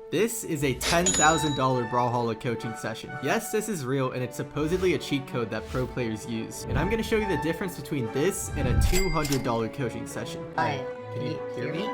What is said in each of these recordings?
This is a $10,000 Brawlhalla coaching session. Yes, this is real and it's supposedly a cheat code that pro players use. And I'm going to show you the difference between this and a $200 coaching session. Hi, Can you hear me?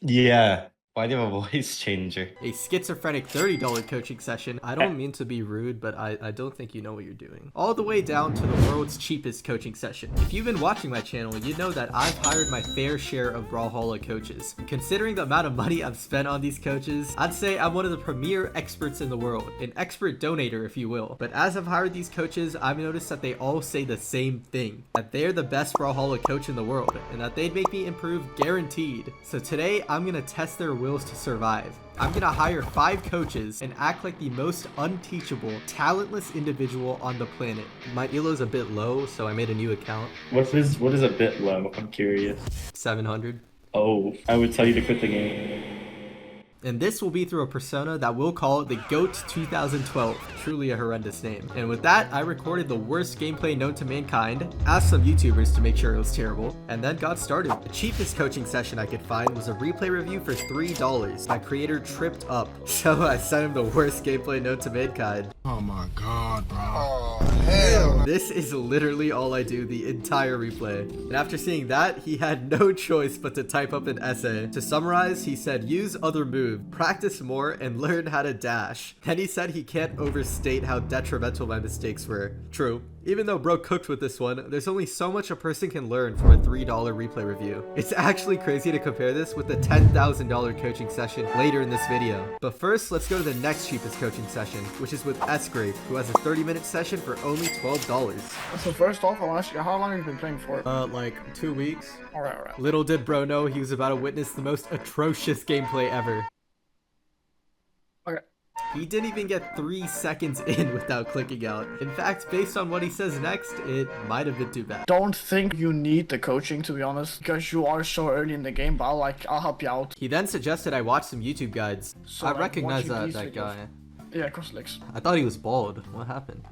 Yeah. Why do you have a voice changer? A schizophrenic $30 coaching session. I don't mean to be rude, but I don't think you know what you're doing. All the way down to the world's cheapest coaching session. If you've been watching my channel, you know that I've hired my fair share of Brawlhalla coaches. Considering the amount of money I've spent on these coaches, I'd say I'm one of the premier experts in the world. An expert donator, if you will. But as I've hired these coaches, I've noticed that they all say the same thing. That they're the best Brawlhalla coach in the world. And that they'd make me improve guaranteed. So today, I'm gonna test their wills to survive. I'm gonna hire 5 coaches and act like the most unteachable, talentless individual on the planet. My elo's a bit low, so I made a new account. What is a bit low? I'm curious. 700. Oh, I would tell you to quit the game. And this will be through a persona that we'll call the GOAT 2012. Truly a horrendous name. And with that, I recorded the worst gameplay known to mankind, asked some YouTubers to make sure it was terrible, and then got started. The cheapest coaching session I could find was a replay review for $3. My creator tripped up, so I sent him the worst gameplay known to mankind. Oh my god, bro. Oh, hell. This is literally all I do the entire replay. And after seeing that, he had no choice but to type up an essay. To summarize, he said, use other moves, practice more, and learn how to dash. Then he said he can't overstate how detrimental my mistakes were. True. Even though bro cooked with this one, there's only so much a person can learn from a $3 replay review. It's actually crazy to compare this with the $10,000 coaching session later in this video. But first, let's go to the next cheapest coaching session, which is with S-Grape, who has a 30-minute session for only $12. So first off, I want to ask you, how long have you been playing for? Like 2 weeks. Alright. Little did bro know he was about to witness the most atrocious gameplay ever. Okay. He didn't even get 3 seconds in without clicking out. In fact, based on what he says next, it might have been too bad. Don't think you need the coaching, to be honest, because you are so early in the game, but I'll help you out. He then suggested I watch some YouTube guides. So, I like, recognize watching these that guy. Yeah, cross-legs. I thought he was bald. What happened?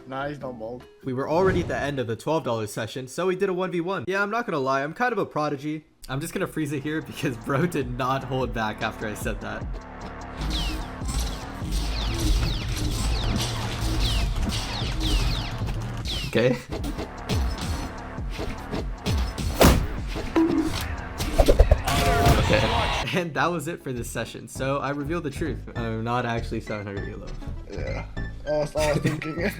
Nah, he's not bald. We were already at the end of the $12 session, so we did a 1v1. Yeah, I'm not gonna lie, I'm kind of a prodigy. I'm just gonna freeze it here because bro did not hold back after I said that. Okay. Okay. And that was it for this session. So I revealed the truth. I'm not actually 700 elo. Yeah. I was thinking.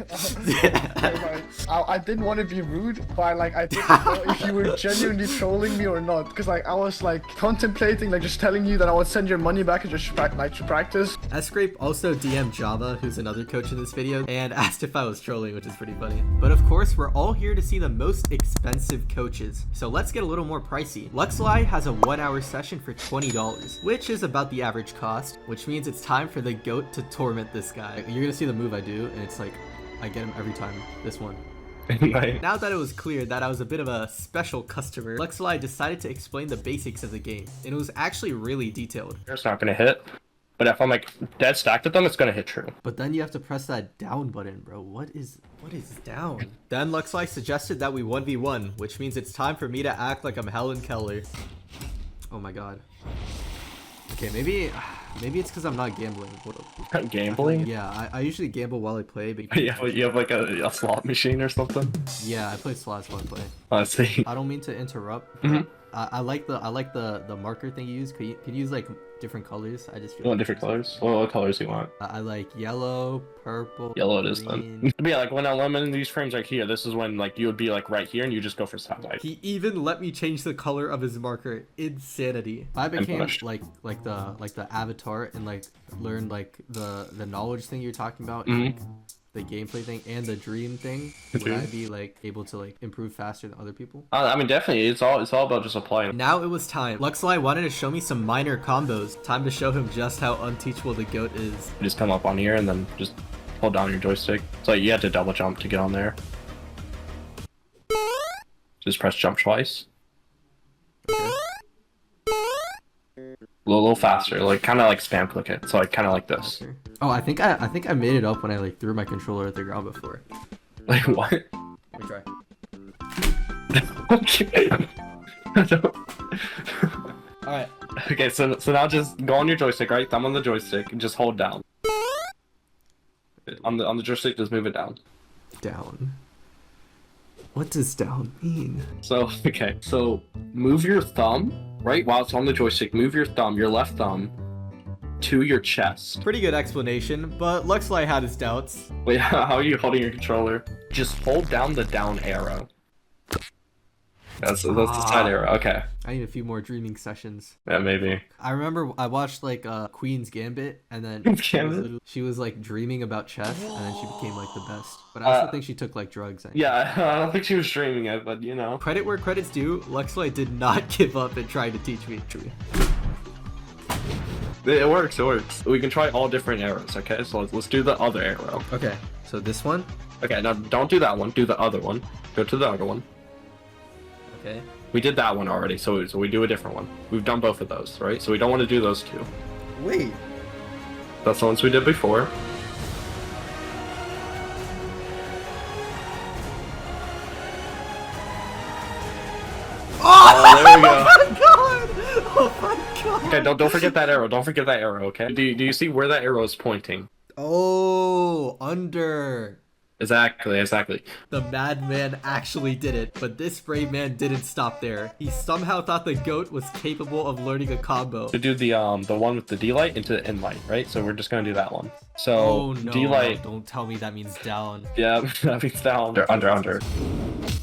I didn't want to be rude, but I didn't know if you were genuinely trolling me or not. Because I was contemplating, just telling you that I would send your money back and just to practice. S-Grape also DM'd Java, who's another coach in this video, and asked if I was trolling, which is pretty funny. But of course, we're all here to see the most expensive coaches. So let's get a little more pricey. Luxley has a 1-hour session for $20, which is about the average cost, which means it's time for the GOAT to torment this guy. You're gonna see the move I do, and it's like I get him every time. This one. Right. Now that it was clear that I was a bit of a special customer, Luxley decided to explain the basics of the game, and it was actually really detailed. It's not gonna hit. But if I'm dead stacked at them, it's gonna hit true. But then you have to press that down button, bro. What is down? Then Luxley suggested that we 1v1, which means it's time for me to act like I'm Helen Keller. Oh my god. Okay, maybe it's because I'm not gambling. Gambling? Yeah, I usually gamble while I play, but Yeah, you have a slot machine or something? yeah, I play slots while I play. I see. I don't mean to interrupt. Mhm. I like the marker thing you use. Could you use like different colors? I just feel You want different colors? What colors do you want? I like yellow, purple, Yellow it is green. then. But yeah, when I'm in these frames here, this is when you would be right here and you just go for satellite. He even let me change the color of his marker. Insanity. I became punished. like the avatar and learned the knowledge thing you're talking about. Mhm. And, the gameplay thing and the dream thing. Would I be able to improve faster than other people? I mean, definitely. It's all about just applying. Now it was time. Luxley wanted to show me some minor combos. Time to show him just how unteachable the GOAT is. You just come up on here and then just hold down your joystick. So you have to double jump to get on there. Just press jump twice. Okay. A little faster, kind of spam click it. So kind of like this. Oh, I think I made it up when I threw my controller at the ground before. What? Let me try. Okay. All right. Okay, so now just go on your joystick, right? Thumb on the joystick, and just hold down. On the joystick, just move it down. Down. What does down mean? So, okay, so move your thumb, right? While it's on the joystick, move your thumb, your left thumb, to your chest. Pretty good explanation, but Luxley had his doubts. Wait, how are you holding your controller? Just hold down the down arrow. That's the side arrow, okay. I need a few more dreaming sessions. Yeah, maybe. I remember I watched like Queen's Gambit, and then she was like dreaming about chess, and then she became like the best. But I also think she took like drugs. Yeah, I don't think she was streaming it, but you know. Credit where credit's due, Luxley did not give up and try to teach me. It works, it works. We can try all different arrows, okay? So let's do the other arrow. Okay, so this one? Okay, now don't do that one, do the other one. Go to the other one. Okay. We did that one already, so we do a different one. We've done both of those, right? So we don't want to do those two. Wait. That's the ones we did before. Oh, there we go. my god! Oh my god! Okay, don't forget that arrow. Don't forget that arrow, okay? Do you see where that arrow is pointing? Oh, under. Exactly. The madman actually did it, but this brave man didn't stop there. He somehow thought the goat was capable of learning a combo. To do the one with the D light into the N light, right? So we're just gonna do that one. So Oh no, D light. don't tell me that means down. Yeah, that means down. Under.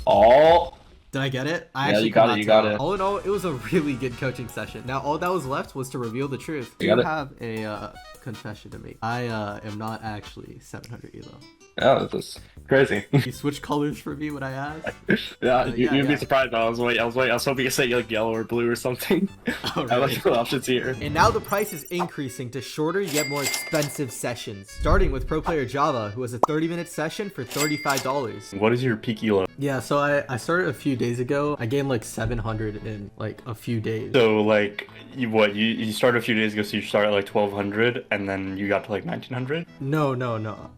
Oh. Did I get it? I Yeah, actually you got could it, you not got tell. it. All in all, it was a really good coaching session. Now, all that was left was to reveal the truth. You got You it. have a confession to make. I am not actually 700 elo. Yeah, this is crazy. You switched colors for me when I asked? Yeah, yeah, you'd be yeah. surprised. I was hoping you say like yellow or blue or something. All I like right. the options here. And now the price is increasing to shorter yet more expensive sessions. Starting with pro player Java, who has a 30-minute session for $35. What is your peak elo? Yeah, so I started a few days ago. I gained like 700 in like a few days. So like, you started a few days ago, so you started at like 1200, and then you got to like 1900? No.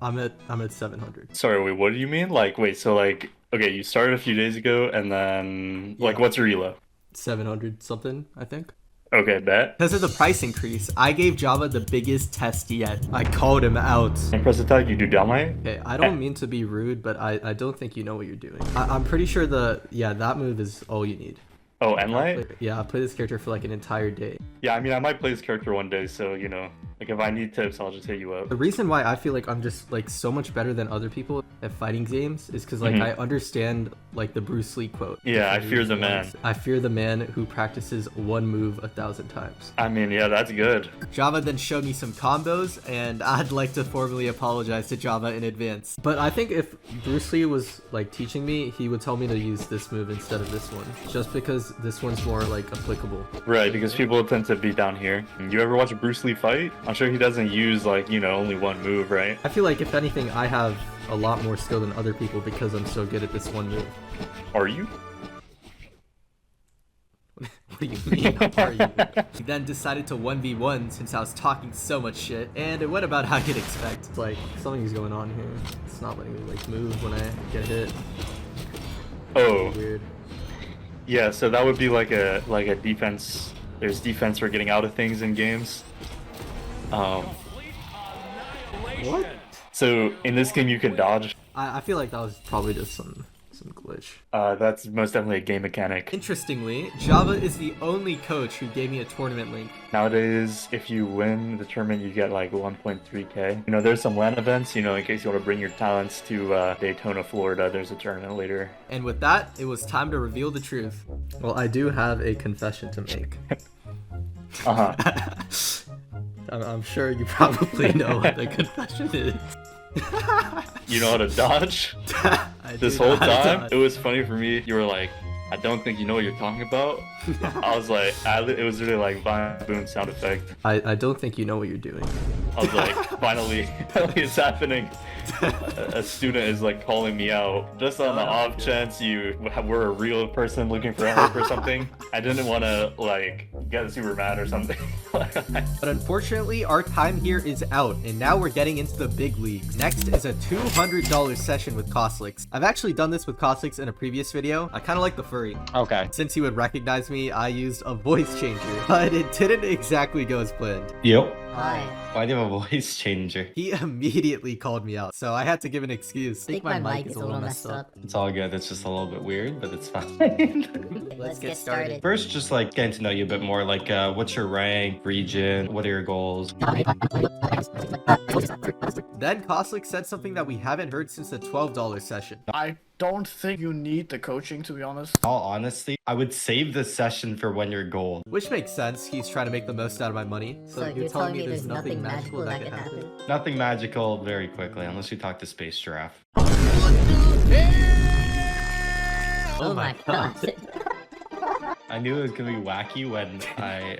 I'm at 700. Sorry, wait, what do you mean? Like, wait, so like, okay, you started a few days ago, and then like, Yeah. what's your elo? 700 something, I think. Okay, bet. Because of the price increase, I gave Java the biggest test yet. I called him out. And press attack, you do downlight? Okay, I don't mean to be rude, but I don't think you know what you're doing. I'm pretty sure that move is all you need. Oh, end light? Yeah, I play this character for like an entire day. Yeah, I mean, I might play this character one day, so you know, like if I need tips, I'll just hit you up. The reason why I feel like I'm just like so much better than other people at fighting games is because like I understand like the Bruce Lee quote. Yeah, I If fear the moves man. once, I fear the man who practices one move 1,000 times. I mean, yeah, that's good. Java then showed me some combos, and I'd like to formally apologize to Java in advance. But I think if Bruce Lee was like teaching me, he would tell me to use this move instead of this one, just because this one's more like applicable. Right, because people tend to be down here. You ever watch a Bruce Lee fight? I'm sure he doesn't use like, you know, only one move, right? I feel like if anything, I have a lot more skill than other people because I'm so good at this one move. Are you? What do you mean? Are you? He then decided to 1v1 since I was talking so much shit, and it went about how you'd expect. It's like something's going on here. It's not letting me like move when I get hit. Oh, Weird. yeah, so that would be like a defense. There's defense for getting out of things in games. What? So in this game you can dodge. I feel like that was probably just some glitch. That's most definitely a game mechanic. Interestingly, Java is the only coach who gave me a tournament link. Nowadays, if you win the tournament, you get like 1.3k. You know, there's some LAN events, you know, in case you want to bring your talents to Daytona, Florida. There's a tournament later. And with that, it was time to reveal the truth. Well, I do have a confession to make. Uh-huh. I'm sure you probably know what the confession is. You know how to dodge? I This do whole know how to time, dodge. it was funny for me. You were like, I don't think you know what you're talking about. I was like, it was really like Vine Boom sound effect. I don't think you know what you're doing. I was like, finally it's happening. A student is like calling me out. Just on the off chance you were a real person looking for help or something. I didn't want to like get super mad or something. But unfortunately, our time here is out, and now we're getting into the big leagues. Next is a $200 session with Koslix. I've actually done this with Koslix in a previous video. I kind of like the furry. Okay. Since he would recognize me, I used a voice changer, but it didn't exactly go as planned. Yep. Hi. Why do you have a voice changer? He immediately called me out, so I had to give an excuse. I think my mic is a little messed up. It's all good. It's just a little bit weird, but it's fine. Let's get started. First, just like getting to know you a bit more. Like, what's your rank, region? What are your goals? Then Koslix said something that we haven't heard since the $12 session. I don't think you need the coaching, to be honest. All honesty, I would save this session for when you're gold. Which makes sense. He's trying to make the most out of my money. So you're telling me there's nothing magical that can happen? Nothing magical very quickly, unless you talk to Space Giraffe. Oh my god. I knew it was gonna be wacky when I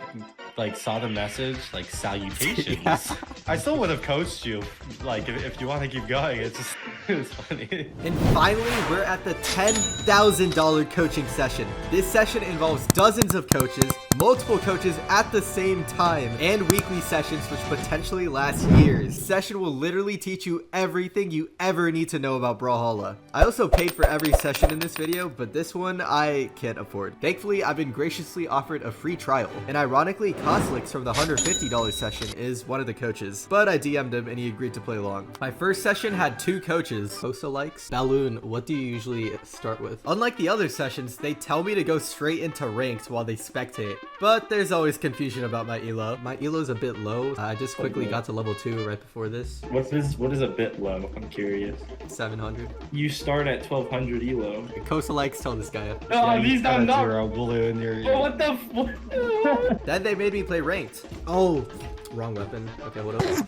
like saw the message, like salutations. Yeah. I still would have coached you, like if you want to keep going. It's just it was funny. And finally, we're at the $10,000 coaching session. This session involves dozens of coaches, multiple coaches at the same time, and weekly sessions which potentially last years. This session will literally teach you everything you ever need to know about Brawlhalla. I also paid for every session in this video, but this one I can't afford. Thankfully, I've been graciously offered a free trial, and ironically, Koslix from the $150 session is one of the coaches, but I DM'd him and he agreed to play along. My first session had 2 coaches. Kosa likes. Balloon, what do you usually start with? Unlike the other sessions, they tell me to go straight into ranked while they spectate, but there's always confusion about my elo. My elo's a bit low. I just quickly got to level 2 right before this. What is a bit low? I'm curious. 700. You start at 1200 elo. Kosa likes, tell this guy. Oh, he's got not. zero balloon. Oh, what the? Then they made me play ranked. Oh, wrong weapon. Okay, what else?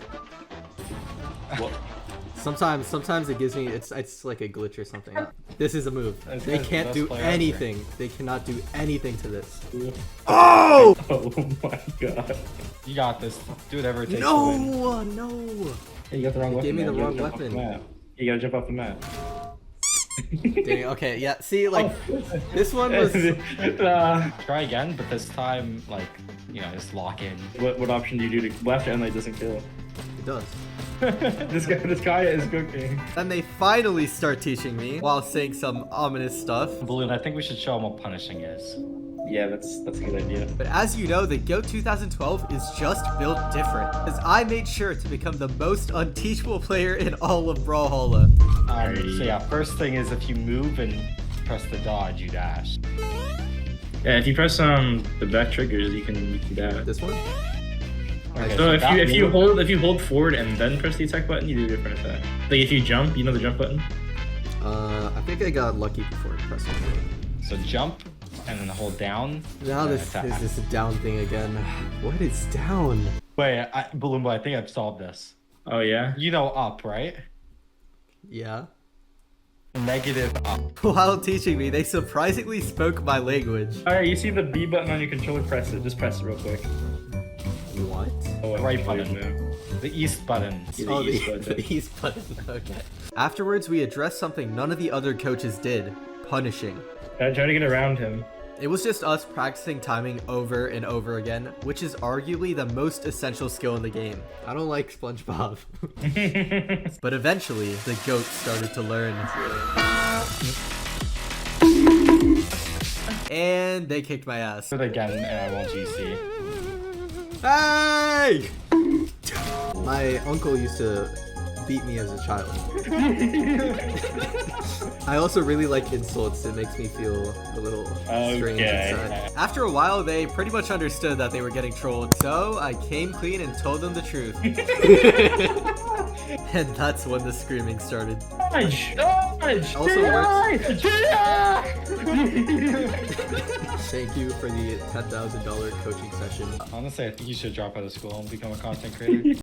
What? Sometimes it gives me, it's like a glitch or something. This is a move. They can't do anything. They cannot do anything to this. Oh! Oh my god. You got this. Do whatever it takes. No, to win. no. Hey, you got the wrong weapon. Gave me the man. You wrong gotta jump off the weapon. map. You gotta jump off the map. Dang, okay, yeah, see, like, this one was... Try again, but this time, like, you know, just lock in. What option do you do to left and light doesn't kill? It does. this guy is cooking. Then they finally start teaching me while saying some ominous stuff. Balloon, I think we should show them what punishing is. Yeah, that's a good idea. But as you know, the GOAT 2012 is just built different, as I made sure to become the most unteachable player in all of Brawlhalla. So yeah, first thing is if you move and press the dodge, you dash. Yeah, if you press the back triggers, you can dash. This one? Okay, So that if you move- hold forward and then press the attack button, you do a different attack. Like if you jump, you know the jump button. I think I got lucky before pressing it. So jump and then hold down. Now and this attack. is this down thing again. What is down? Wait, Balloon Boy, I think I've solved this. Oh yeah. You know up, right? Yeah. Negative up. While teaching me, they surprisingly spoke my language. All right, you see the B button on your controller? Press it. Just press it real quick. What? Oh, Right button. The east button. Oh, east button. the east button. Okay. Afterwards, we addressed something none of the other coaches did. Punishing. Try to get around him. It was just us practicing timing over and over again, which is arguably the most essential skill in the game. I don't like SpongeBob. But eventually, the GOAT started to learn. And they kicked my ass. Do it again and I won't GC. Hey! My uncle used to beat me as a child. I also really like insults. It makes me feel a little strange inside. After a while, they pretty much understood that they were getting trolled, so I came clean and told them the truth. And that's when the screaming started. Also works. Thank you for the $10,000 coaching session. Honestly, I think you should drop out of school and become a content creator.